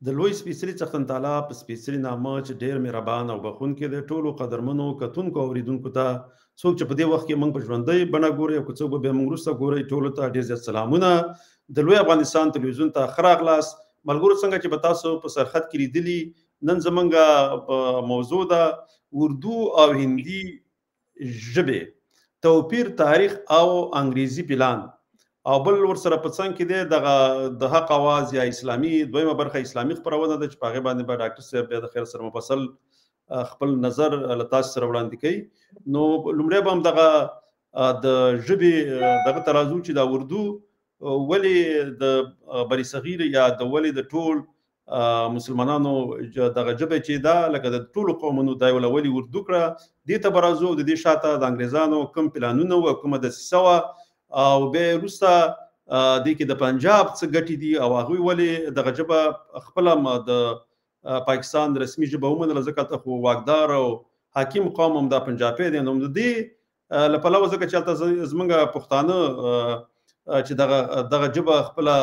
د لوی سپېڅلي څښتن تعالی په سپېڅلي نامه چې ډېر مهربان او بخښونکی دی، ټولو قدرمنو کتونکو او اورېدونکو ته، څوک چې په دې وخت کې موږ په ژوندۍ بڼه ګوري او که څوک به بیا موږ وروسته ګورئ، ټولو ته ډېر زیات سلامونه. د لوی افغانستان تلویزیون ته ښه راغلاست. ملګرو څنګه چې به تاسو په سرخط کې لیدلي، نن زموږ موضوع ده اردو او هندي ژبې توپیر، تاریخ او انګریزي پلان، او بل ورسره په څنګ کې دی د حق اواز یا اسلامي دویمه برخه اسلامي خپرونه ده چې په هغې باندې به ډاکټر صاحب بیا د خیر سره مفصل خپل نظر له تاسو سره وړاندې کوي. نو لومړی به هم دغه د ژبې دغه ترازو چې دا اردو ولې د بری صغیر یا د ولې د ټول مسلمانانو دغه ژبه چې دا لکه د ټولو قومونو دا ولې اردو کړه، دې ته به راځو. د دې شاته د انګریزانو کوم پلانونه وه، کومه دسیسه وه، او بیا وروسته دې کې د پنجاب څه ګټې دي او هغوی ولې دغه ژبه خپله د پاکستان رسمي ژبه ومنله، ځکه ته خو واکدار او حاکم قوم هم دا پنجابی دی. نو د دې له پلوه ځکه چې هلته زموږ پښتانه چې دغه ژبه خپله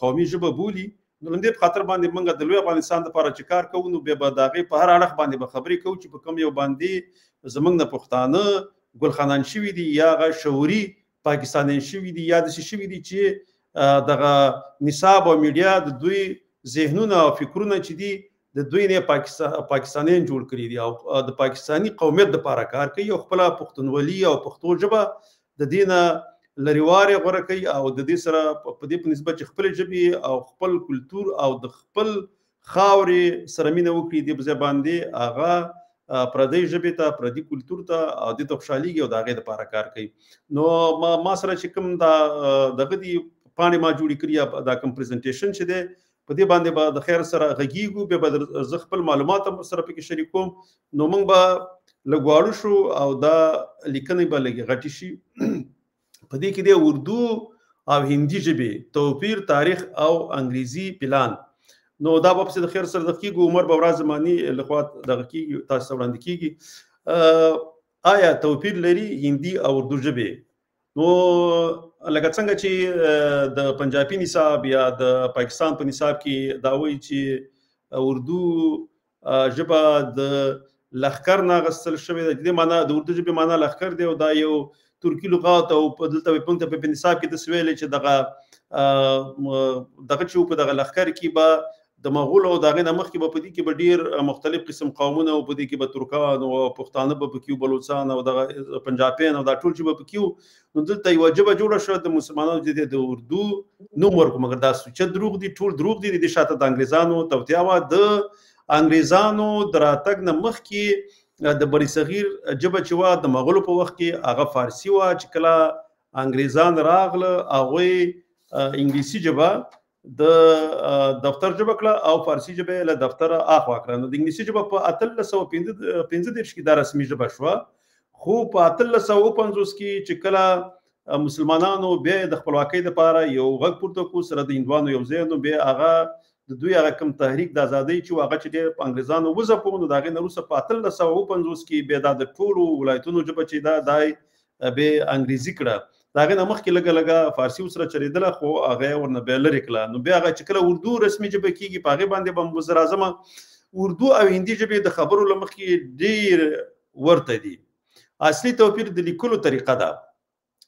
قومي ژبه بولي، نو د دې په خاطر باندې موږ د لوی افغانستان دپاره چې کار کوو، نو بیا به د هغې په هر اړخ باندې به خبرې کوو چې په کوم یو باندې زموږ نه پښتانه ګلخانان شوي دي یا هغه شعوري پاکستانیان شوي دي یا داسې شوي دي چې دغه نصاب او میډیا د دوی ذهنونه او فکرونه چې دي د دوی نه پاکستانیان جوړ کړي دي او د پاکستاني قومیت دپاره کار کوي او خپله پښتونولي او پښتو ژبه د دې نه لرېوارې غوره کوي او د دې سره په دې په نسبت چې خپلې ژبې او خپل کلتور او د خپل خاورې سره مینه وکړي، دې په ځای باندې هغه پردی ژبې ته، پردي کلتور ته او دې ته خوشحالېږي او د هغې دپاره کار کوي. نو ما سره چې کوم دغه دي پاڼې ما جوړې کړي، دا کوم پریزنټیشن چې دی، په دې باندې به د خیر سره غږیږو، بیا به زه خپل معلومات هم سره پکې شریکوم. نو موږ به لږ واړه شو او دا لیکنې به لږې غټې شي. په دې کې دی اردو او هندي ژبې توپیر، تاریخ او انګریزي پلان. نو دا به پسې د خیر سره دغه کېږي. عمر بورا زماني لخوا دغه کېږي، تاسو ته وړاندې کېږي. آیا توپیر لري هندي او اردو ژبې؟ نو لکه څنګه چې د پنجابي نصاب یا د پاکستان په نصاب کې دا وایي چې اردو ژبه د لښکر نه اخیستل شوې ده. د دې معنا د اردو ژبې معنا لښکر دی او دا یو ترکي لغات او دلته په نصاب کې داسې ویلې چې دغه چې په دغه لښکر کې به د مغولو او د هغې نه مخکې به په دې کې به ډېر مختلف قسم قومونه او په دې کې به ترکان او پښتانه به پکې وو، بلوڅان او دغه پنجابیان او دا ټول چې به پکې وو. نو دلته یوه ژبه جوړه شوه د مسلمانانو چې د اردو نوم ورکړو، مګر دا سوچه دروغ دي، ټول دروغ دي. د دې شاته د انګریزانو توطیه وه. د انګریزانو د راتګ نه مخکې د بری صغیر ژبه چې وه د مغولو په وخت کې هغه فارسي وه. چې کله انګریزان راغله هغوی انګلیسي ژبه د دفتر ژبه کړه او فارسي ژبه یې له دفتره اخوا کړه. نو د انګلیسي ژبه په 1835 کې دا رسمي ژبه شوه، خو په 1850 کې چې کله مسلمانانو بیا د خپلواکۍ دپاره یو غږ پورته کړو سره د هندوانو یو ځای، نو بیا هغه د دوی هغه کوم تحریک د ازادۍ چې هغه چې ډېر په انګریزانو وځپو، نو د هغې نه وروسته په 1850 کې بیا دا د ټولو ولایتونو ژبه چې دا بیا انګریزي کړه. د هغې نه مخکې لږه لږه فارسي ورسره چلېدله، خو هغه یې ورنه بیا لرې کړله. نو بیا هغه چې کله اردو رسمي ژبه کېږي، په هغې باندې به زه راځمه. اردو او هندي ژبې د خبرو له مخکې ډېر ورته دي. اصلي توپیر د لیکلو طریقه ده،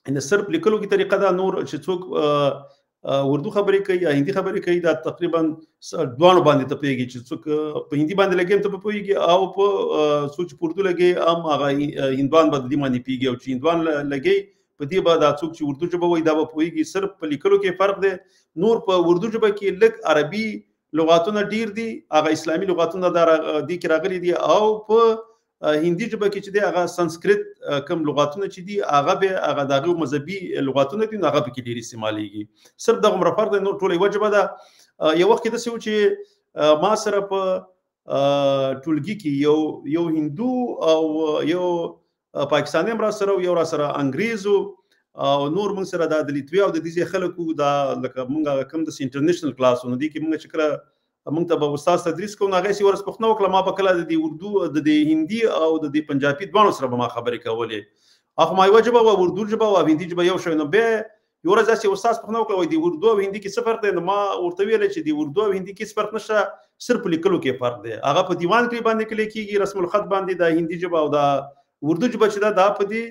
یعنې صرف لیکلو کې طریقه ده. نور چې څوک اردو خبرې کوي یا هندي خبرې کوي، دا تقریبا دواړو باندې ته پوهېږي. چې څوک په هندي باندې لګي هم ته به پوهېږي او په څوک چې په اردو لګي هم هغه هندوان به د دې باندې پوهېږي، او چې هندوان لګي په دې به دا څوک چې اردو ژبه وایي دا به پوهېږي. صرف په لیکلو کې فرق دی. نور په اردو ژبه کې لږ عربي لغاتونه ډېر دي، هغه اسلامي لغاتونه دې کې راغلي دي، او په هندي ژبه کې چې دی هغه سنسکرت کوم لغاتونه چې دي هغه بیا هغه د هغې مذهبي لغاتونه دي، نو هغه پکې ډېر استعمالېږي. صرف دغومره فرق دی، نور ټوله یوه ژبه ده. یو وخت کې داسې و چې ما سره په ټولګي کې یو هندو او یو پاکستاني هم را سره یو را سره انګریز او نور موږ سره دا د لیتوي او د دې ځای خلک وو. دا لکه موږ کوم داسې انټرنیشنل کلاس و، نو دې کې موږ چې کله موږ ته به استاد تدریس کوو، نو هغې سې ورځ پوښتنه وکړه. ما به کله د دې اردو د دې هندي او د دې پنجابي دواړو سره به ما خبرې کولې. خو ما یوه ژبه وه، اردو ژبه او هندي ژبه یو شوی. نو بیا یو ورځ داسې استاد پوښتنه وکړه وایي د اردو او هندي کې څه فرق دی؟ نو ما ورته ویل چې د اردو او هندي کې څه فرق نشته، صرف لیکلو کې فرق دی. هغه په دیوان کې باندې کلی کېږي رسم الخط باندې، د هندي ژبه او د اردو ژبه چې دا په دې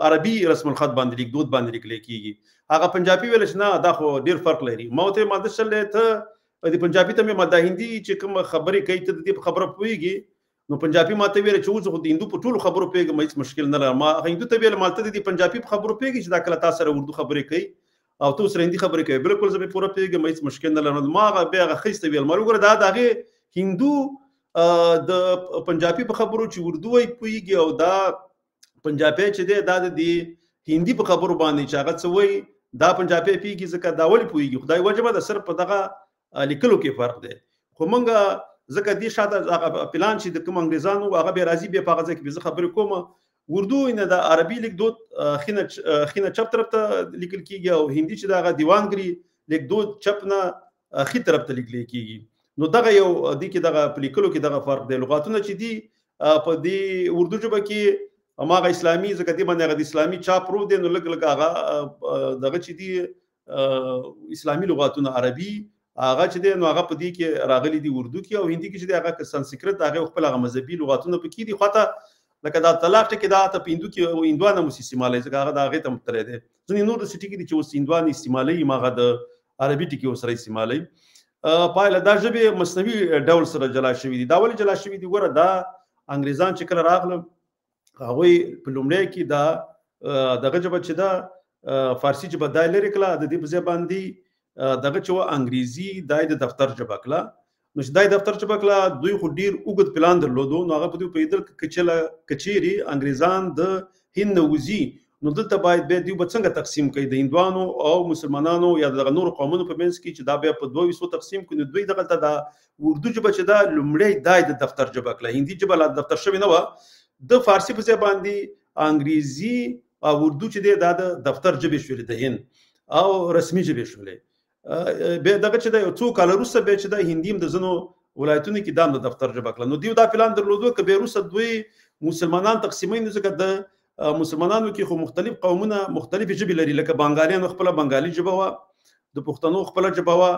عربي رسم الخط باندې لیکدود باندې لیکل کېږي. هغه پنجابي ویل چې نه دا خو ډېر فرق لري. ما ورته ماده شلې ته د پنجابي ته مې ماده هندي چې کوم خبرې کوي ته د دې په خبره پوهېږي؟ نو پنجابي ماته ویل چې اوس خو د هندو په ټولو خبرو پوهېږم، هېڅ مشکل نه لرم. ما هندو ته ویل مالته د پنجابي په خبرو پوهېږي چې دا کله تا سره اردو خبرې کوي او ته سره هندي خبرې کوي؟ بالکل زه به پوره پوهېږم، هېڅ مشکل نه لرم. ما بیا هغه ښځې ته ویل ما وګوره دا د هغې هندو د پنجابي په خبرو چې اردو وایي پوهېږي او دا پنجابي چې دی دا د هندي په خبرو باندې چې هغه څه وایي دا پنجابي پوهېږي، ځکه دا ولې پوهېږي؟ خدای وجبه ده صرف په دغه لیکلو کې فرق دی. خو موږ ځکه دې شاته هغه پلان چې د کوم انګریزانو هغه بیا راځي بیا په هغه ځای کې زه خبرې کوم. اردو نه د عربي لیکدود خینه چپ طرف ته لیکل کېږي او هندي چې دغه دیوانګري لیکدود چپ نه خي طرف ته لیکل کېږي. نو دغه یو دې کې دغه په لیکلو کې دغه فرق دی. لغاتونه چې دي په دې اردو ژبه کې هماغه اسلامي ځکه دې باندې هغه د اسلامي چاپ پروت دی، نو لږ لږ هغه دغه چې دي اسلامي لغاتونه عربي هغه چې دی نو هغه په دې کې راغلي دي اردو کې، او هندي کې چې دی هغه سانسکریت هغه خپل هغه مذهبي لغاتونه پکې دي. خو ته لکه دا طلاق ټکی دا ته په هندو کې هندوانه مو استعمالوي ځکه هغه د هغې ته مبتلی دی. ځینې نور داسې ټکي دي چې اوس هندوانې استعمالوي، هماغه د عربي ټکي ورسره استعمالوي. پایله دا ژبې مصنوعي ډول سره جلا شوي دي. دا ولې جلا شوي دي؟ ګوره دا انګریزان چې کله راغله هغوی په لومړی کې دا دغه ژبه چې ده فارسي ژبه دا یې لرې کړه، د دې په ځای باندې دغه چې وه انګریزي دا یې د دفتر ژبه کړه. نو چې دا یې دفتر ژبه کړه دوی خو ډېر اوږد پلان درلودو، نو هغه په دوی پوهېدل که چیرې انګریزان د هند نه وځي نو دلته باید بیا دوی به څنګه تقسیم کوي د هندوانو او مسلمانانو یا دغه نورو قومونو په منځ کې چې دا بیا په دوه حصو تقسیم کړي. نو دوی دغلته دا اردو ژبه چې دا لومړی دا یې د دفتر ژبه کړه، هندي ژبه لا دفتر شوې نه وه. د فارسي په ځای باندې انګریزي او اردو چې دی دا د دفتر ژبې شولې د هند او رسمي ژبې شولې. بیا دغه چې دا یو څو کاله وروسته بیا چې دا هندي هم د ځینو ولایتونو کې دا هم د دفتر ژبه کړه. نو دوی دا پلان درلودو که بیا وروسته دوی مسلمانان تقسیموي، نو ځکه د مسلمانانو کې خو مختلف قومونه مختلفې ژبې لري، لکه بنګالیانو خپله بنګالي ژبه وه، د پښتنو خپله ژبه وه،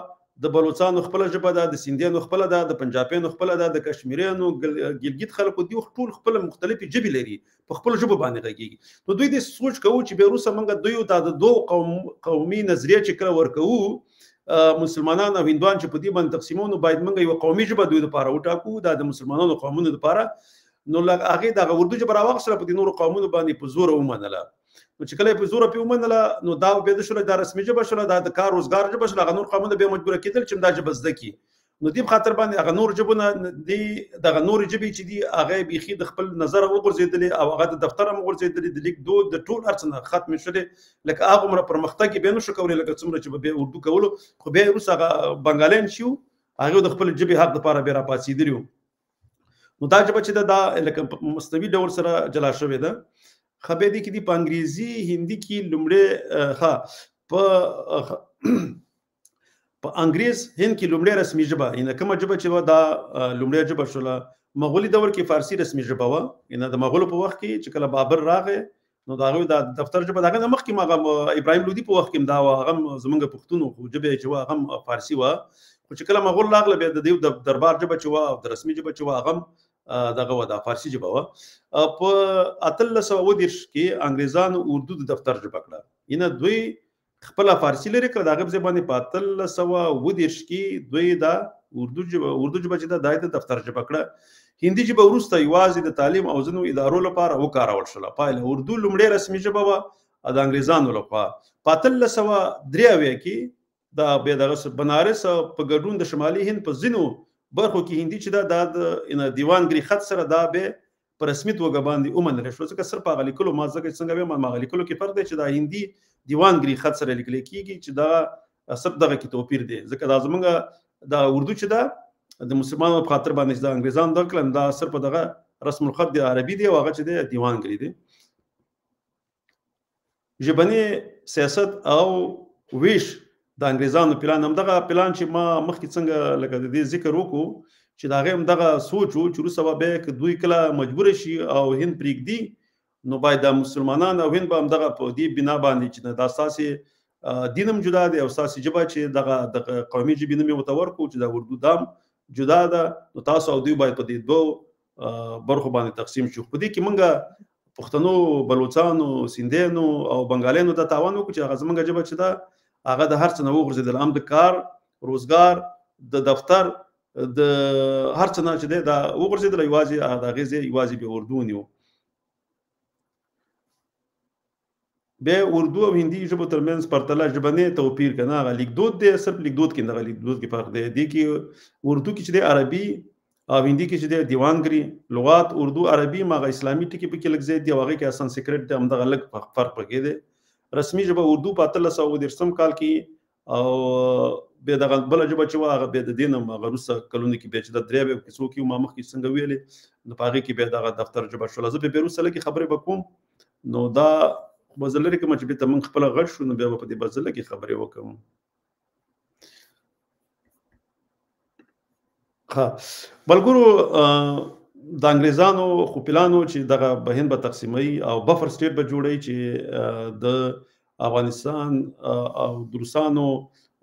د بلوچانو خپله ژبه ده، د سیندیانو خپله ده، د پنجابیانو خپله ده، د کشمیریانو ګلګیت خلکو دوی ټول خپله مختلفې ژبې لري، په خپلو ژبو باندې غږېږي. نو دوی دې سوچ کوو چې بیا وروسته موږ دوی ته د دوو قومي نظریه چې کله ورکوو مسلمانان او هندوان چې په دې باندې تقسیمو، نو باید موږ یوه قومي ژبه دوی دپاره وټاکو دا د مسلمانانو قومونو دپاره. نو هغې دغه اردو ژبه راواخیستله په دې نورو قومونو باندې په زوره ومنله. نو چې کله یې په زوره پې ومنله نو دا بیا د شوله دا رسمي ژبه شوله، دا د کار روزګار ژبه شوله. هغه نور قومونه بیا مجبوره کېدل چې دا ژبه زده کړي. نو دې په خاطر باندې هغه نور ژبونه دغه نورې ژبې چې دي هغه یې بیخي د خپل نظره وغورځېدلې او هغه د دفتر هم وغورځېدلې، د لیکدود د ټول هر څه نه ختمې شولې. لکه هغومره پرمختګ یې بیا نه شو کولی لکه څومره چې به بیا اردو کولو. خو بیا یې وروسته هغه بنګالیان چې وو هغې د خپل ژبې حق دپاره بیا راپاڅېدلي وو. نو دا ژبه چې ده دا لکه مصنوعي ډول سره جلا شوې ده. خبرې دي کې دي په انګریزي هندي کې لومړی په انګریز هند کې لومړی رسمي ژبه یعنې کومه ژبه چې وه دا لومړی ژبه شوله. مغولي دور کې فارسي رسمي ژبه وه، یعنې د مغولو په وخت کې چې کله بابر راغی نو د هغوی دا دفتر ژبه د هغه نه مخکې هغه ابراهیم لودي په وخت کې هم دا وه، هغه هم زموږ پښتون خو ژبه چې وه هغه هم فارسي وه. خو چې کله مغول راغله بیا د دوی د دربار ژبه چې وه او د رسمي ژبه چې وه هغه هم دغه وه دا فارسي ژبه وه. په 1820 کې انګریزانو اردو د دفتر ژبه کړه، یعنې دوی خپله فارسي لرې کړه، د هغه په ځای باندې په 1820 کې دوی دا اردو ژبه چې ده دا یې د دفتر ژبه کړه. هندي ژبه وروسته یوازې د تعلیم او ځینو ادارو لپاره وکارول شوله. پایله اردو لومړی رسمي ژبه وه د انګریزانو لخوا. په 1883 کې دا بیا دغه بنارس په ګډون د شمالي هند په ځینو برخو کې هندي چې ده دا د دیوانګري خط سره دا بیا په رسمي توګه باندې ومنل شو. ځکه صرف هغه لیکلو ما ځکه څنګه وایم هغه لیکلو کې فرق دی چې دا هندي دیوانګري خط سره لیکل کېږي چې دا صرف دغه کې توپیر دی. ځکه دا زموږ دا اردو چې ده د مسلمانانو په خاطر باندې چې د انګریزانو درکړل دا صرف دغه رسم الخط د عربي دی او هغه چې دی دیوانګري دی. ژبني سیاست او ویش د انګریزانو پلان همدغه پلان چې ما مخکې څنګه لکه د دې ذکر وکړو چې د هغې همدغه سوچ و چې وروسته به بیا که دوی کله مجبوره شي او هند پرېږدي نو باید د مسلمانان او هند به همدغه په دې بنا باندې چې دا ستاسې دینم جدا دی او ستاسې ژبه چې دغه قومي ژبې نوم یې ورته ورکړو چې د اردو دام جدا ده، نو تاسو او دوی باید په دې دوو برخو باندې تقسیم شو. په دې کې موږ پښتنو، بلوچانو، سیندیانو او بنګالیانو ته تاوان وکړو چې هغه زموږ ژبه چې ده هغه د هر څه نه وغورځېدل، هم د کار، روزګار، د دفتر، د هر څه نه چې دی دا وغورځېدل، یوازې د هغې ځای یوازې بیا اردو ونیو. بیا اردو او هندي ژبو ترمنځ پرتله ژبنی توپیر که نه هغه لیکدود دی، صرف لیکدود کې دغه لیکدود کې فرق دی. دې کې اردو کې چې دی عربي او هندي کې چې دی دیوانګري لغات، اردو عربي ماغه اسلامي ټکي پکې لږ زیات دي او هغې کې سنسکرټ دی، همدغه لږ فرق پکې دی. رسمي ژبه اردو په 1830 کال کې او بیا دغه بله ژبه چې وه هغه بیا د دې نه هغه وروسته کلونو کې بیا چې د دریا بیا کیسو کې ما مخکې څنګه ویلې، نو په هغې کې بیا دغه دفتر ژبه شوله. زه بیا وروسته لږې خبرې به کوم، نو دا به زه لرې کوم چې بېرته موږ خپله غټ شو، نو بیا به په دې به زه لږې خبرې وکړم. ښه ملګرو، د انګریزانو خوپلانو چې دغه به هند به تقسیموي او بفر سټیټ به جوړوي چې د افغانستان او د روسانو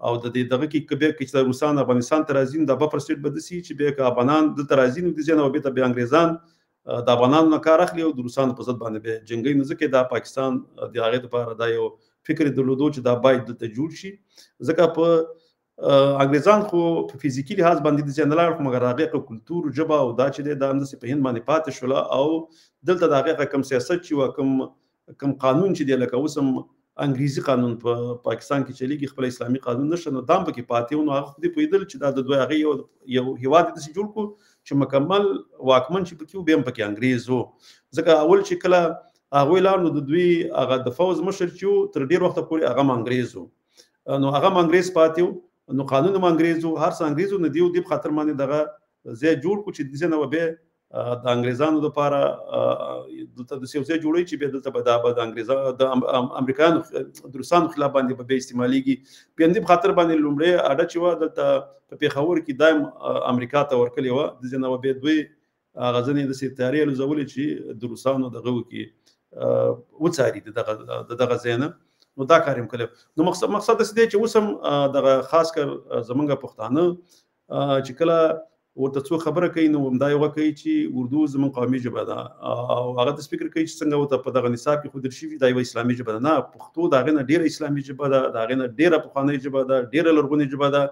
او د دې دغه کې که بیا چې د روسان افغانستان ته راځي، نو د بفر سټیټ به داسې چې بیا که افغانان دلته راځي، نو د ځای نه به بېرته بیا انګریزان د افغانانو نه کار اخلي او د روسانو په ضد باندې بیا جنګوي. نو ځکه دا پاکستان د هغې دپاره دا یو فکر درلودو چې دا باید دلته جوړ شي، ځکه په انګریزان خو په فزیکي لحاظ باندې د ځای نه لاړ، خو مګر هغې کلتور، ژبه او دا چې دی دا همداسې په هند باندې پاتې شوله او دلته د هغې کوم سیاست چې وه، کوم قانون چې دی، لکه اوس هم انګریزي قانون په پاکستان کې چلیږي، خپل اسلامي قانون نشته، نو دا هم پکې پاتې و. نو هغه خو دې پوهېدل چې دا د دوی هغې یو هېواد داسې جوړ کړو چې مکمل واکمن چې پکې و بیا هم پکې انګریز و. ځکه اول چې کله هغوی لاړ، نو د دوی هغه د فوز مشر چې و تر ډېر وخته پورې هغه هم انګریز و، نو هغه هم انګریز پاتې و، نو قانون هم انګریز و، هر څه انګریز و. نو دې په خاطر باندې دغه ځای جوړ کړو چې دې ځای نه به بیا د انګریزانو دپاره دلته داسې یو ځای جوړوي چې بیا دلته به دا به د انګریزانو د امریکایانو د روسانو خلاف باندې به بیا استعمالېږي. بیا همدې په خاطر باندې لومړۍ اډه چې وه دلته په پېښور کې دا هم امریکا ته ورکړې وه، د ځای نه به بیا دوی هغه ځینې داسې تیارې الوځولې چې د روسانو دغه وکړي وڅاري د دغه ځای نه، نو دا کار یې هم کړی. نو مقصد داسې دی چې اوس هم دغه خاص کر زمونږ پښتانه چې کله ورته څوک خبره کوي، نو همدا یې وکوي چې اردو زموږ قومي ژبه ده او هغه داسې فکر کوي چې څنګه ورته په دغه نصاب کې ښودل شوي دا یوه اسلامي ژبه ده. نه، پښتو د هغې نه ډېره اسلامي ژبه ده، د هغې نه ډېره پخوانۍ ژبه ده، ډېره لرغونې ژبه ده،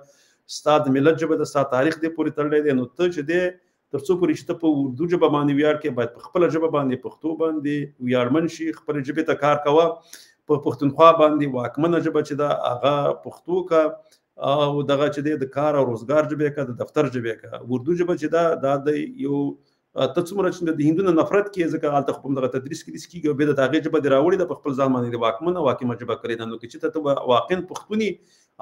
ستا د ملت ژبه ده، ستا تاریخ دې پورې تړلی دی. نو ته چې دی تر څو پورې چې ته په اردو ژبه باندې ویاړ کوې، باید په خپله ژبه باندې پښتو باندې ویاړمن شي، خپلې ژبې ته کار کوه، په پښتونخوا باندې واکمنه ژبه چې ده هغه پښتو که او دغه چې دی د کار او روزګار ژبې که، د دفتر ژبې که. اردو ژبه چې ده دا د یو ته څومره چې د هندو نه نفرت کړې، ځکه هلته خو په همدغه تدریس کې داسې کېږي او بیا د هغې ژبه دې راوړې ده په خپل ځان باندې د واکمنه واقعه ژبه کړې ده. نو که چېرته ته واقعا پښتون یې،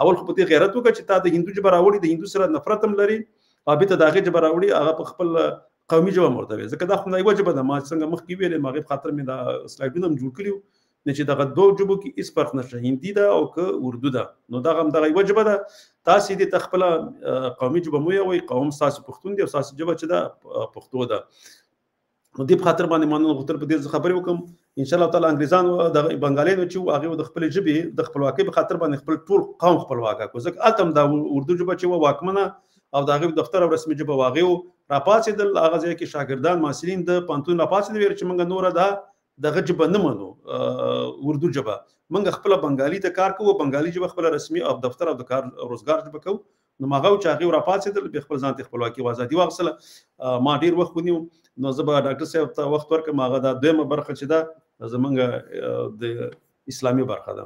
اول خو په دې غیرت وکړه چې تا د هندو ژبه راوړې، د هندو سره نفرت هم لري او بیا ته د هغې ژبه راوړې، هغه په خپل قومي ژبه ورته وایې، ځکه دا خو یوه ژبه ده. ما څنګه مخکې ویلې، هغې په خاطر مې دا سلایډونه هم جوړ کړي وو چې دغه دوه ژبو کې هېڅ فرق نشته، هندي ده او که اردو ده، نو دغه همدغه یوه ژبه ده. تاسې دې ته خپله قومي ژبه مه وایئ، قوم ستاسو پښتون دی او ستاسو ژبه چې ده پښتو ده. نو دې په خاطر باندې ما نن غوښتل په دې خبرې وکړم. انشاءالله تعالی انګریزانو دغه بنګالیانو چې وو هغې د خپلې ژبې د خپلواکۍ په خاطر باندې خپل ټول قوم خپلواکه کړو، ځکه هلته هم دا اردو ژبه چې وه واکمنه او د هغې دفتر او رسمي ژبه وه، هغې راپاڅېدل هغه ځای کې شاګردان محصلین د پوهنتون راپاڅېدل، ویل چې موږ نوره دا دغه ژبه نه منو، اردو ژبه موږ خپله بنګالي ته کار کوو، بنګالي ژبه خپله رسمي او دفتر او د کار روزګار ژبه کوو. نو هغه چې هغې راپاڅېدل بیا خپل ځان ته خپلواکي او ازادي واخیستله. ما ډېر وخت ونیو، نو زه به ډاکټر صاحب ته وخت ورکړم، هغه دا دویمه برخه چې ده زموږ د اسلامي برخه ده.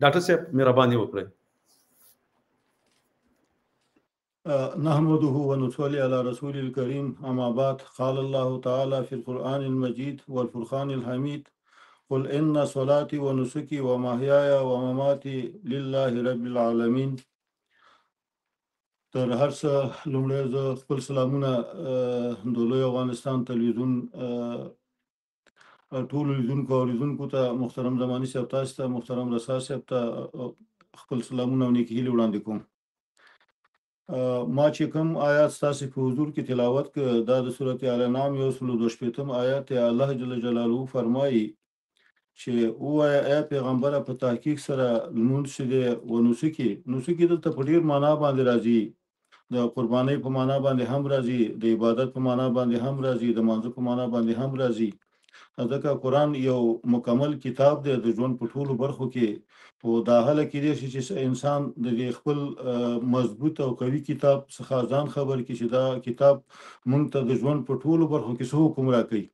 ډاکټر صاحب مهرباني وکړئ. نحمده ونصلي على رسول الكريم أما بعد. قال الله تعالى في القرآن المجيد والفرقان الحميد: قل إن صلاتي ونسكي ومحياي ومماتي لله رب العالمين. تر هر څه لومړی زه خپل سلامونه د لوی افغانستان تلویزیون ټولو لیدونکو او اورېدونکو ته، محترم زماني صاحب تاسو ته، محترم رسا صاحب ته خپل سلامونه او نیکې هیلې وړاندې کوم. ما چې کوم آیات ستاسو په حضور کې تلاوت کړ دا د سورۃ الانعام 122 آیات الله جل جلاله فرمایي چې وایه ای پیغمبره په تحقیق سره لمونځ چې دی ونسکي نسکي دلته په ډېر معنا باندې راځي د قربانۍ په معنا باندې هم راځي د عبادت په معنا باندې هم راځي د مانځه په معنا باندې هم راځي ځکه قرآن یو مکمل کتاب دی د ژوند په ټولو برخو کې او دا هله کېدای شي چې انسان د خپل مضبوط او قوي کتاب څخه ځان خبر کړي چې دا کتاب موږ ته د ژوند په ټولو برخو کې څه حکم راکوي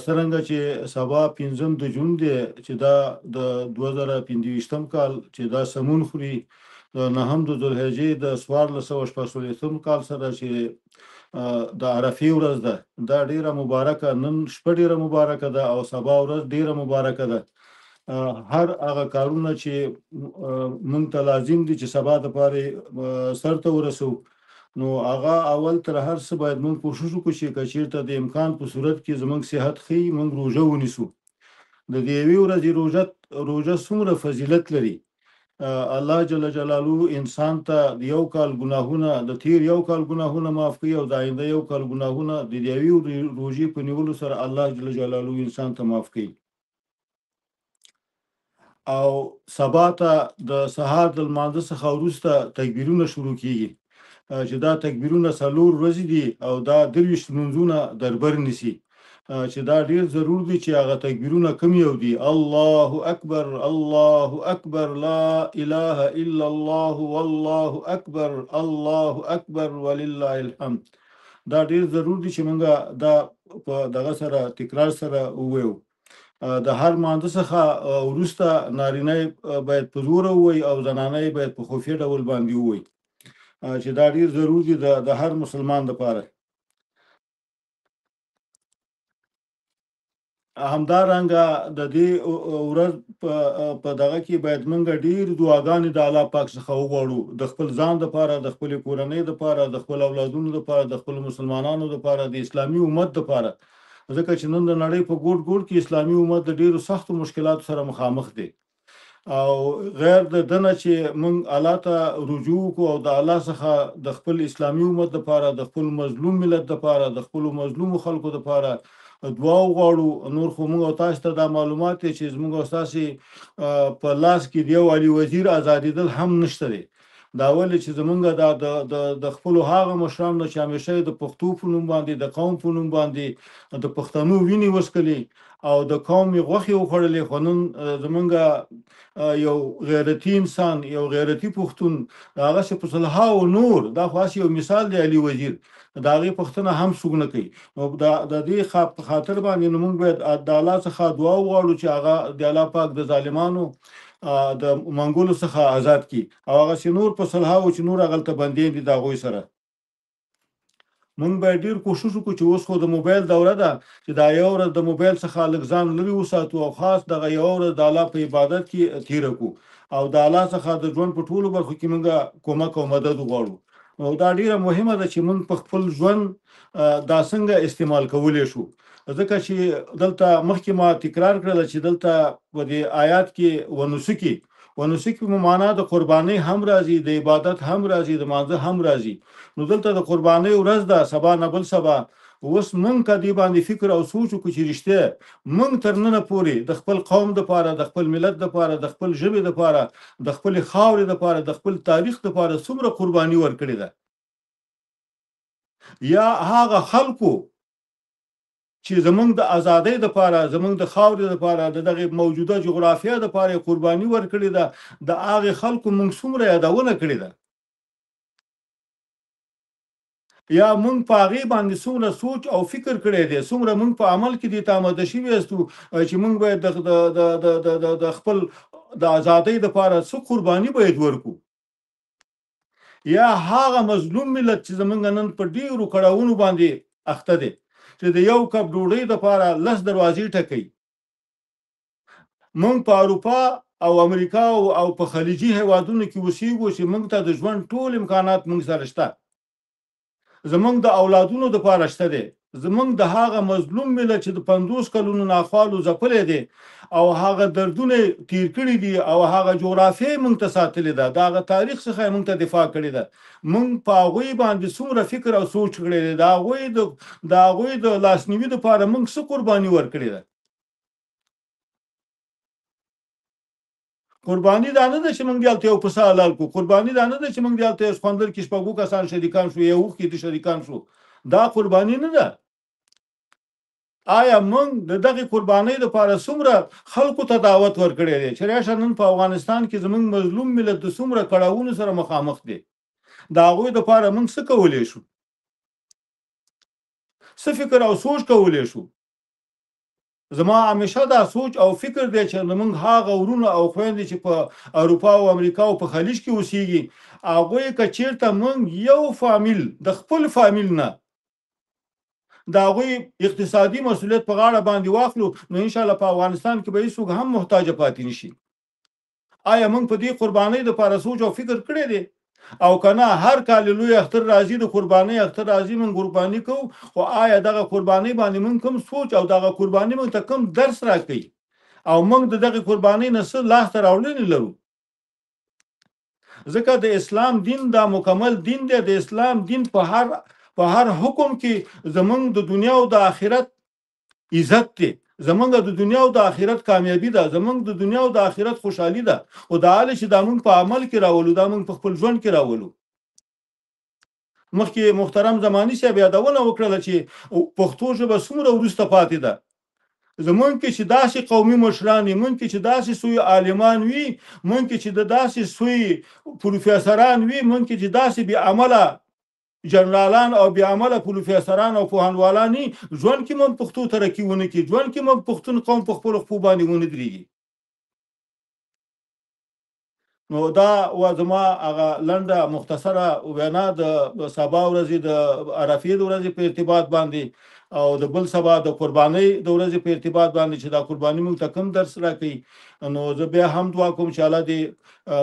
څرنګه چې سبا 5 د جون دی چې دا د 2025 کال چې دا سمون خوري د نهم د ذوالحجې د 1440 کال سره چې د عرفې ورځ ده دا ډیره مبارکه نن شپه ډیره مبارکه ده او سبا ورځ ډیره مبارکه ده هر هغه کارونه چې مونږ ته لازم دي چې سبا د پاره سرته ورسو نو هغه اول تر هر څه باید مونږ کوشش وکړو چې کچیرته د امکان په صورت کې زمونږ صحت خي مونږ روزه ونیسو د دې وی ورځې روزه څومره فضیلت لري الله جل جلاله انسان ته د یو کال ګناهونه د تیر یو کال ګناهونه معاف کوي او د آینده یو کال ګناهونه د دې وی روزي په نیولو سره الله جل جلاله انسان ته معاف کوي او سبا ته د سهار د لمانځه څخه وروسته تکبیرونه شروع کیږي چې دا تکبیرونه څلور ورځې دي او دا 23 لمونځونه دربر نیسي چې دا ډیر ضرور دي چې هغه تکبیرونه کم یو دي الله اکبر لا اله الا الله والله اکبر ولله الحمد دا ډیر ضرور دي چې موږ دا په دغه سره تکرار سره وویو د هر مانځه څخه وروسته نارینه باید په زور ووي او زنانه باید په خفیه ډول باندې ووي چې دا ډیر ضرور دي د هر مسلمان لپاره همدارنګه د دې ورځ په دغه کې باید موږ ډیر دعاګانې د الله پاک څخه وغواړو د خپل ځان لپاره د خپل کورنۍ لپاره د خپل اولادونو لپاره د خپل مسلمانانو لپاره د اسلامي امت لپاره ځکه چې نن د نړۍ په ګوټ کې اسلامي امت د ډیرو سختو مشکلاتو سره مخامخ دی او غیر د دنه چې موږ الله ته رجوع کو او د الله څخه د خپل اسلامي امت لپاره د خپل مظلوم ملت لپاره د خپل مظلوم خلکو لپاره دعا وغواړو نور خو موږ تاسو ته دا معلومات چې موږ تاسو په لاس کې دیو علي وزیر آزادیدل هم نشته دی دا ولې چې زمونږ د خپل هغه مشرانو چې همیشه د پښتو په نوم باندې د قوم په نوم باندې د پښتنو ویني وسکلي او د قوم غوښي وخړلې خو نن زمونږ یو غیرتی انسان یو غیرتی پښتون هغه چې په صلحه او نور دا خاص یو مثال دی علي وزیر دا غي پښتنه هم سګنه کوي نو د دې خاطر باندې موږ باید د الله څخه دعا وغواړو چې هغه د الله پاک د ظالمانو د منګولو څخه آزاد کی او هغه چې نور په صلحه او چې نور غلطه باندې دي دا غوي سره مونږ به ډیر کوشش وکړو چې اوس خو د موبایل دوره ده چې دا یو ورځ د موبایل څخه لږ ځان لري وساتو او خاص دغه یو ورځ د الله په عبادت کې تیر کو او د الله څخه د ژوند په ټولو برخو کې مونږ کومک او مدد وغواړو او دا ډیره مهمه ده چې مونږ په خپل ژوند دا څنګه استعمال کولای شو ځکه چې دلته مخکې ما تکرار کړل چې دلته په دې آیات کې ونسکی په معنا د قرباني هم راځي د عبادت هم راځي د مانځه هم راځي نو دلته د قرباني ورځ ده سبا نه بل سبا اوس مونږ کدی باندې فکر او سوچ وکړو چې رښتیا مونږ تر نن پورې د خپل قوم لپاره د خپل ملت لپاره د خپل ژبې لپاره د خپل خاورې لپاره د خپل تاریخ لپاره څومره قرباني ورکړې ده یا هغه خلکو چې زمونږ د ازادۍ لپاره زمونږ د خاورې لپاره دغه موجوده جغرافیه لپاره قرباني ورکړې ده د هغه خلکو مونږ څومره یادونه کړې ده یا مونږ په هغه باندې څومره سوچ او فکر کړی دی څومره مونږ په عمل کې دي تامده شي وستو چې مونږ باید د خپل د ازادۍ لپاره څو قرباني باید ورکو یا هغه مظلوم ملت چې زمونږ نن په ډیرو کړهونو باندې اخته دي چې د یو کپ ډوډۍ لپاره لس دروازې ټکي مونږ په اروپا او امریکا او په خلیجي هیوادونو کې اوسېږو چې مونږ ته د ژوند ټول امکانات مونږ سره شته زمونږ د اولادونو لپاره شته دي زمونږ د هغه مظلوم ملت چې د 50 کلونو ناخوالو ځپلی دی او هغه دردونه تیر کړي دي او هغه جغرافیه مونږ ته ساتلې ده، د هغه تاریخ څخه مونږ ته دفاع کړې ده. مونږ په هغوی باندې څومره فکر او سوچ کړی دی، د هغوی د لاسنیوي دپاره مونږ څه قرباني ورکړې ده. قرباني دا نه ده چې موږ دلته یو پسه حلال کړو، قرباني دا نه ده چې موږ دلته یو سخوندر کې شپږو کسان شریکان شو، یو اوښ کې د شریکان شو. دا قرباني نه ده. آیا موږ د دغه قربانۍ لپاره څومره خلکو ته دعوت ورکړی دی چې راشه نن په افغانستان کې زموږ مظلوم ملت د څومره کړاوونو سره مخامخ دی، د هغوی دپاره موږ څه کولی شو، څه فکر او سوچ کولی شو. زما همیشه دا سوچ او فکر دی چې موږ هغه ورونه او خویندې چې په اروپا او امریکا او په خلیج کې اوسېږي، هغوی که چېرته موږ یو فامیل د خپل فامیل نه د هغوی اقتصادي مسؤلیت په غاړه باندې واخلو، نو انشاءالله په افغانستان کې به هېڅوک هم محتاج پاتې نشي. آیا موږ په دې قربانۍ دپاره سوچ او فکر کړی دی؟ او کنه هر کال لوی اختر راځي، د قربانۍ اختر راځي، موږ قرباني کوو، خو آیا دغه قربانۍ باندې موږ کوم سوچ او دغه قرباني موږ ته کوم درس راکوي او موږ د دغه قربانۍ نه څه لاسته راوړنې لرو؟ ځکه د اسلام دین دا مکمل دین دی. د اسلام دین په هر حکم کې زمونږ د دنیا او د آخرت عزت دی، زمونږ د دنیا او د آخرت کامیابی ده، زمونږ د دنیا او د آخرت خوشحالي ده. او دا حال چې دا موږ په عمل کې راولو، دا موږ په خپل ژوند کې راولو. مخکې محترم زماني صاحب یادونه وکړله چې پښتو ژبه څومره وروسته پاتې ده. زمونږ کې چې داسې قومي مشران وي، مونږ کې چې داسې سوی عالمان وي، مونږ کې چې د داسې سوی پروفیسران وي، مونږ کې چې داسې بې عمله جنرالان او بې عمله پروفیسران او پوهنوالان وي، ژوند کې موږ پښتو ترقي ونه کړي، ژوند کې موږ پښتون قوم په خپلو خپو باندې ونه درېږي. نو دا زما هغه لنډه مختصره وینا د سبا ورځې د عرفې د ورځې په ارتباط باندې او د بل سبا د قربانۍ د ورځې په ارتباط باندې چې دا قرباني موږ ته کوم درس راکوي. نو زه بیا هم دعا کوم چې الله دې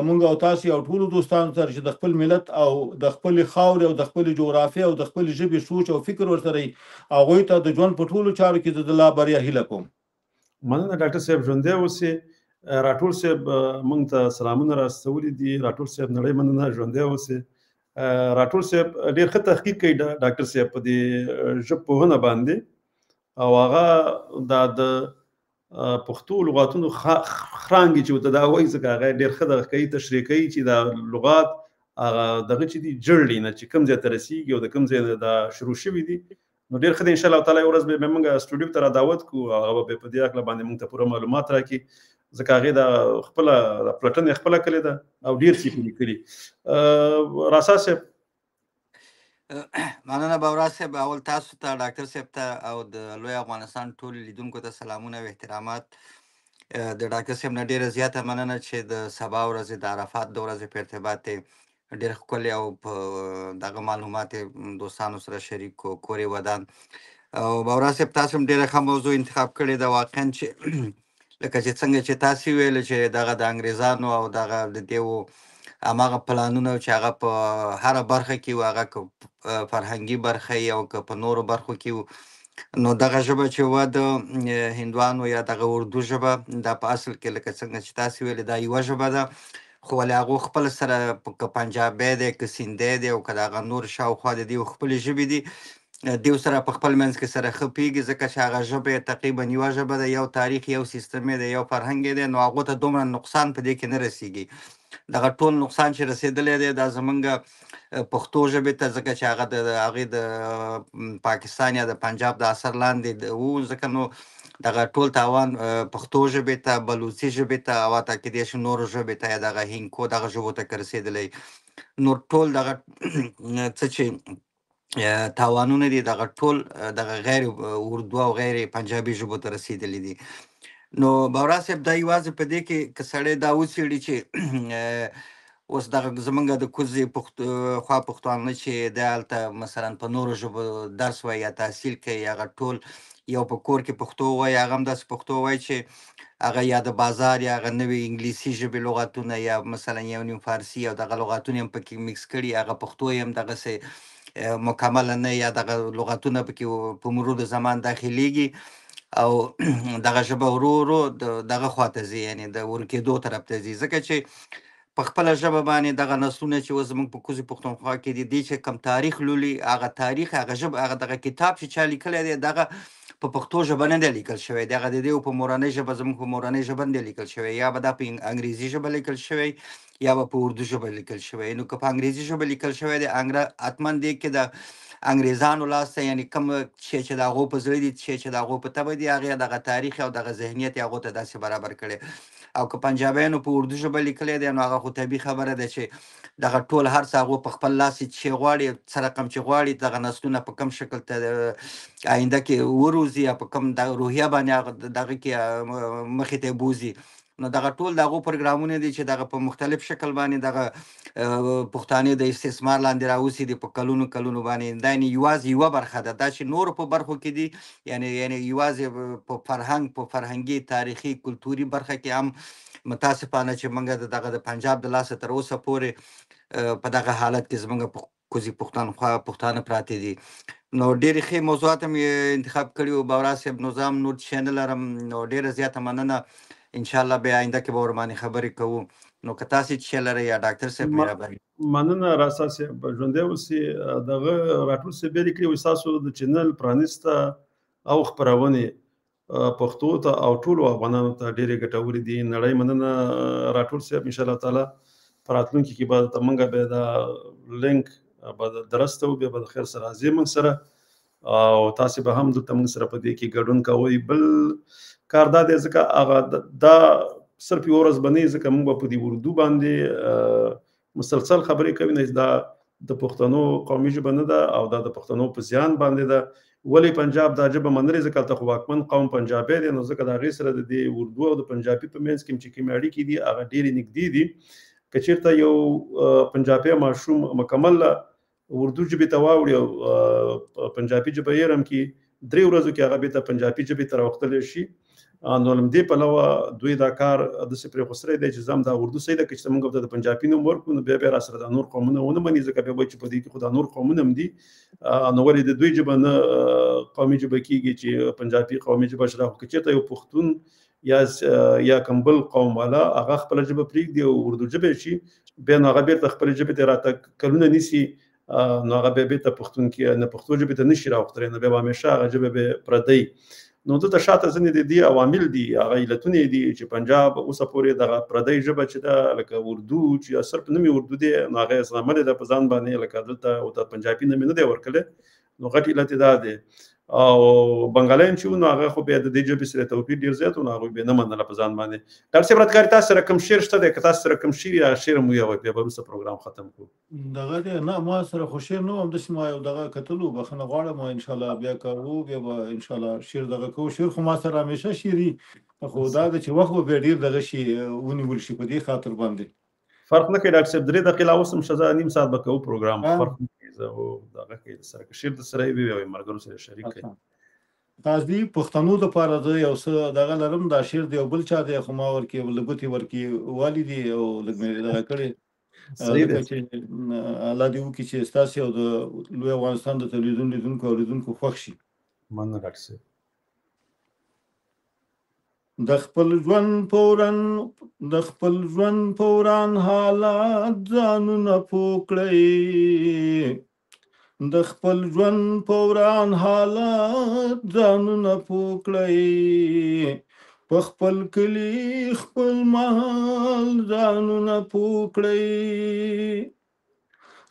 موږ او تاسې او ټولو دوستانو سره چې د خپل ملت او د خپلې خاورې او د خپلې جغرافیې او د خپلې ژبې سوچ او فکر ورسره وي، هغوی ته د ژوند په ټولو چارو کې د الله بریا هیله کوم. مننه ډاکټر صاحب، ژوندی اوسئ. راټول صاحب موږ ته سلامونه راستولي دي. راټول صاحب نړۍ مننه، ژوندی اوسئ. راټول صاحب ډېر ښه تحقیق کوي ډاکټر صاحب په دې ژبپوهنه باندې، او هغه د پښتو لغاتونو خرانګي چې ورته دا وایي، ځکه هغه ډېر ښه دغه کوي، تشریح کوي چې دا لغات هغه دغه چې دي جړلي نه چې کوم ځای ته رسېږي او د کوم ځای نه دا شروع شوي دي. نو ډېر ښه دی، انشاءالله تعالی یوه ورځ به موږ سټوډیو ته را دعوت کړو، هغه به په دې هکله باندې موږ ته پوره معلومات راکړي، ځکه هغې د خپله پلټنه یې خپله کړې ده او ډېر څه یې لیکلي. راسا صاحب. مننه بورا صاحب. اول تاسو ته ډاکټر صاحب ته او د لوی افغانستان ټول لیدونکو ته سلامونه او احترامات. د ډاکټر صاحب نه ډېره زیاته مننه چې د سبا ورځې د عرفات د ورځې په ارتباط ډېر ښکلي او په دغه معلومات دوستانو سره شریک کو کورې ودان. او بورا صاحب تاسو هم ډېره ښه موضوع انتخاب کړې ده. واقعا چې لکه چې څنګه چې تاسو ویل چې دغه د انګریزانو او دغه د دې هماغه پلانونه چې هغه په هره برخه کې وو، هغه که فرهنګي برخه یې او که په نورو برخو کې وو، نو دغه ژبه چې وه د هندوانو یا دغه اردو ژبه، دا په اصل کې لکه څنګه چې تاسو ویلې دا یوه ژبه ده، خو ولې هغو خپل سره که پنجابی دی که سیندی دی او که د هغه نور شاوخوا د دې خپلې ژبې دي، دیو سره په خپل منځ کې سره ښه پوهېږي، ځکه چې هغه ژبه یې تقریبا یوه ژبه ده، یو تاریخ، یو سیستم یې دی، یو فرهنګ دی، نو هغو ته دومره نقصان په دې کې نه رسېږي. دغه ټول نقصان چې رسېدلی دی دا زمونږ پښتو ژبې ته، ځکه چې هغه د هغې د پاکستان یا د پنجاب د اثر لاندې وو، ځکه نو دغه ټول تاوان پښتو ژبې ته، بلوچي ژبې ته او حتی کېدای شي نورو ژبې ته یا دغه هینکو دغه ژبو ته که رسېدلی، نو ټول دغه څه چې تاوانونه دي دغه ټول دغه غیر اردو او غیر پنجابي ژبو ته رسېدلي دي. نو بورا صاحب دا یوازې په دې کې که سړی دا وڅېړي چې اوس دغه زمونږ د کوزې خوا پښتانه چې دی هلته مثلا په نورو ژبو درس وایي یا تحصیل کوي، هغه ټول یو په کور کې پښتو وایي، هغه هم داسې پښتو وایي چې هغه یا د بازار یا هغه نوې انګلیسي ژبې لغاتونه یا مثلا یو نیم فارسي او دغه لغاتونه هم پکې میکس کړي، هغه پښتو یې هم دغسې مکمل نه یا دغه لغتونه پکې په مرور زمان داخليږي او دغه ژبه ورو ورو دغه خواته ځي، یعنی د ورکېدو طرف ته ځي، ځکه چې په خپله ژبه باندې دغه نسلونه چې اوس زموږ په کوزي پښتونخوا کې دي، دې چې کم تاریخ لولي، هغه تاریخ، هغه ژبه، هغه دغه کتاب چې چا لیکلی دی، دغه په پښتو ژبه نه دی لیکل شوی، دغه د دې په مورنۍ ژبه، زموږ په مورنۍ ژبه نه دی لیکل شوی، یا به دا په انګریزي ژبه لیکل شوی یا به په اردو ژبه لیکل شوی. نو که په انګریزي ژبه لیکل شوی دی، حتما دی کې د انګریزانو لاس ته، یعنی کوم شی چې د هغو په زړه دي، شی چې د هغو په طبع دي، هغې دغه تاریخ او دغه ذهنیت یې هغو ته داسې برابر کړی. او که پنجابیانو په اردو ژبه لیکلی دی، نو هغه خو طبیعي خبره ده چې دغه ټول هر څه هغو په خپل لاس چې غواړي، څه رقم چې غواړي، دغه نسلونه په کوم شکل ته آینده کې وروزي یا په کوم د روحیه باندې دغه کې مخې ته بوزي. نو دغه ټول د هغو پروګرامونه دي چې دغه په مختلف شکل باندې دغه پښتانه د استثمار لاندې راوستي دي په کلونو کلونو باندې. دا یوازې یوه برخه ده، دا چې نورو په برخو کې دي، یعنی یوازې په فرهنګ، په فرهنګي، تاریخي، کلتوري برخه کې هم متاسفانه چې موږ دغه د پنجاب د لاسه تر اوسه پورې په دغه حالت کې زموږ کوزي پښتانه پراته دي. نو ډېرې ښې موضوعات هم انتخاب کړي وو باورا صاحب، نو زه هم نور څه نه لرم، نو ډېره زیاته مننه. انشاءالله بیا آینده کې به ورباندې خبرې کوو. نو که تاسې څه لرئ یا ډاکټر صاحب مهرباني. مننه راسا صاحب، ژوندی اوسې. دغه راټول صاحب یې لیکلي وو ستاسو د چینل پرانیسته او خپرونې پښتو ته او ټولو افغانانو ته ډېرې ګټورې دي. نړۍ مننه راټول صاحب. انشاءالله تعالی په راتلونکي کې به ته موږ بیا دا لینک به درسته و، بیا به د خیر سره راځي موږ سره، او تاسې به هم دلته موږ سره په دې کې ګډون کوئ. بل کار دا دی ځکه هغه دا صرف یوه ورځ به نه وي، ځکه موږ به په دې اردو باندې مسلسل خبرې کوي. نه دا د پښتنو قومي ژبه نه ده او دا د پښتنو په زیان باندې ده. ولې پنجاب دا ژبه منلې؟ ځکه هلته خو واکمن قوم پنجابی دی، نو ځکه د هغې سره د دې اردو او د پنجابي په منځ کې چې کومې اړیکې دي هغه ډېرې نږدې دي. که چېرته یو پنجابی ماشوم مکمل اردو ژبې ته واوړي او پنجابي ژبه یې هم کړي، 3 ورځو کې هغه بېرته پنجابي ژبې ته راوختلی شي. نو له همدې پلوه دوی دا کار داسې پرېښودلی دی چې زه هم دا اردو صحیح ده، که چې موږ ته د پنجابي نوم ورکړو نو بیا راسره دا نور قومونه ونه مني، ځکه بیا وایي چې په دې کې خو دا نور قومونه هم دي. نو ولې د دوی ژبه نه قومي ژبه کېږي چې پنجابي قومي ژبه شي؟ که چېرته یو پښتون یا کوم بل قوم والا هغه خپله ژبه پرېږدي او اردو ژبه شي، بیا نو هغه بېرته خپلې ژبې ته راته کلونه نیسي، نو هغه بیا بېرته پښتون کې نه پښتو ژبې ته نه شي راوختلی، نو بیا به همیشه هغه ژبه به پردی. نو دلته شاته ځینې د دې عوامل دي، هغه علتونه دي چې پنجاب اوسه پورې دغه پردی ژبه چې ده لکه اردو چې صرف نوم یې اردو دی، نو هغه یې زغملې ده په ځان باندې، لکه دلته ورته پنجابي نوم یې نه دی ورکړی. نو غټ علت یې دا دی. او بنګالیان چې وو نو هغه خو بیا د دې ژبې سره توپیر ډېر زیات و، نو هغوی بیا نه منله په ځان باندې. ډاکټر صاحب راته ښکاري تاسو سره کوم شعر شته دی؟ که تاسو سره کوم شعر یا شعر مو ویوئ، بیا به وروسته پروګرام ختم کړو. دغه دی نه، ما سره خو شعر نه و، همداسې ما یو دغه کتلو، بخښنه غواړم، انشاءالله بیا کوو، بیا به انشاءالله شعر دغه کوو. شعر خو ما سره همیشه شعري، خو دا ده چې وخت به بیا ډېر دغه شي ونیول شي په دې خاطر باندې. فرق نه کوي ډاکټر صاحب، 3 دقیقې لا اوس هم شته، نیم ساعت به کوو پروګرام، فرق نه کوي. زه دغه کوي سره که شعر در سره یې ووایئ، ملګرو سره شریک کړئ. قاضي پښتنو دپاره زه یو څه دغه لرم، دا شعر د یو بل چا دی، خو ما ورکې ګوتې ورکې والي دي او لږ مې دغه کړی، ځکه چې الله دې وکړي چې ستاسې او د لوی افغانستان د تلویزیون لیدونکو او اورېدونکو خوښ شي. مننه ډاکټر صاحب. د خپل ژوند په وران حالات ځانونه پوه کړئ، د خپل ژوند په وران حالات ځانونه پوه کړئ، په خپل کلي خپل محل ځانونه پوه کړئ،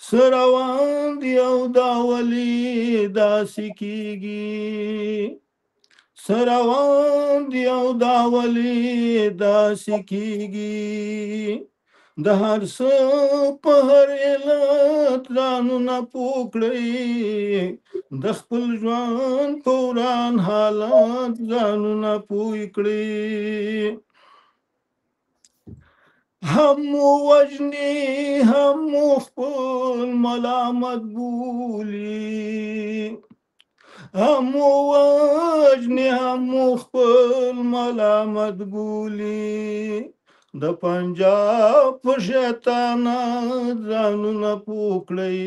څه روان دي او دا ولې داسې کېږي، څه روان دي او دا ولې داسې کېږي، د هر څه په هر علت ځانونه پوه کړئ، د خپل ژوند په وران حالات ځانونه پوه کړئ. هم مو وژني هم مو خپل ملامت بولي، هم مو وژني هم مو خپل ملامت بولي، د پنجاب په شیطانه ځانونه پوه کړئ،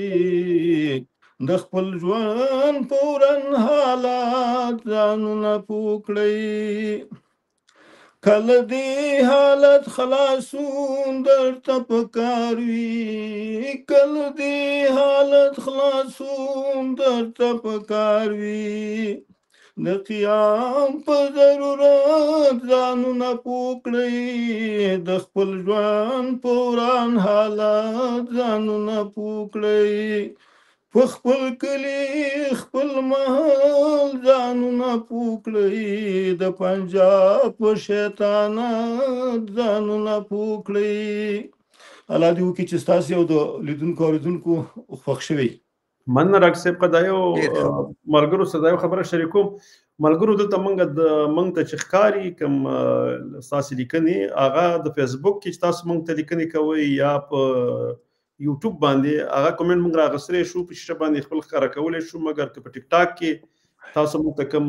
د خپل ژوند په ورن حالات ځانونه پوه کړئ. کله دې حالت خلاصون درته پکار وي، کله دې حالت خلاصون درته پکار وي. د قیام په ضرورت ځانونه پوه کړئ، د خپل ژوند په وران حالات ځانونه پوه کړئ. په خپل کلي خپل محل ځانونه پوه کړئ، د پنجاب په شیطانت ځانونه پوه کړئ. الله دې وکړي چې ستاسو او د لیدونکو اوریدونکو خوښ شوي. مننه ډاکټر صاحب. که دا یو ملګرو سره دا یو خبره شریکوم. ملګرو دلته موږ ته چې ښکاري کوم ستاسو لیکنې هغه د فیسبوک کې چې تاسو موږ ته لیکنې کوئ یا په یوټیوب باندې هغه کومنټ موږ راغستلی شو، په شیشه باندې خپل ښکاره کولی شو، مګر که په ټیک ټاک کې تاسو موږ ته کوم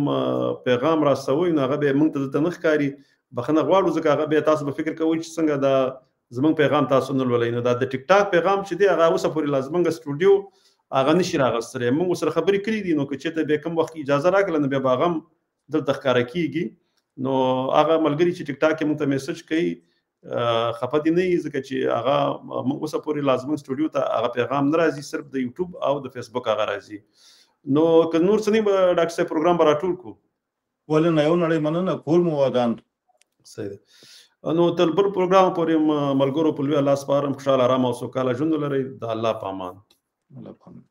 پیغام راستوئ نو هغه به موږ ته دلته نه ښکاري. بخښنه غواړو ځکه هغه بیا تاسو به فکر کوئ چې څنګه دا زموږ پیغام تاسو نه لولئ. نو دا د ټیک ټاک پیغام چې دی هغه اوسه پورې لا زموږ سټوډیو هغه نشي راغستلی. موږ ورسره خبرې کړي دي، نو که چېرته بیا کوم وخت اجازه راکړله نو بیا به هغه هم دلته ښکاره کېږي. نو هغه ملګري چې ټیک ټاک کې موږ ته میسج کوي خفه دې نه وي، ځکه چې هغه موږ اوسه پورې لازمن سټوډیو ته هغه پیغام نه راځي، صرف د یوټیوب او د فیسبوک هغه راځي. نو که نور څه نه به ډاکټر صاحب پروګرام به راټول کړو. ولې نه، یو نړۍ مننه، کور مو ودان. صحیح ده. نو تر بل پروګرام پورې ملګرو په لوی الله سپارم. خوشحاله، ارامه او سوکاله ژوند ولرئ. د الله په امان. الله په امان.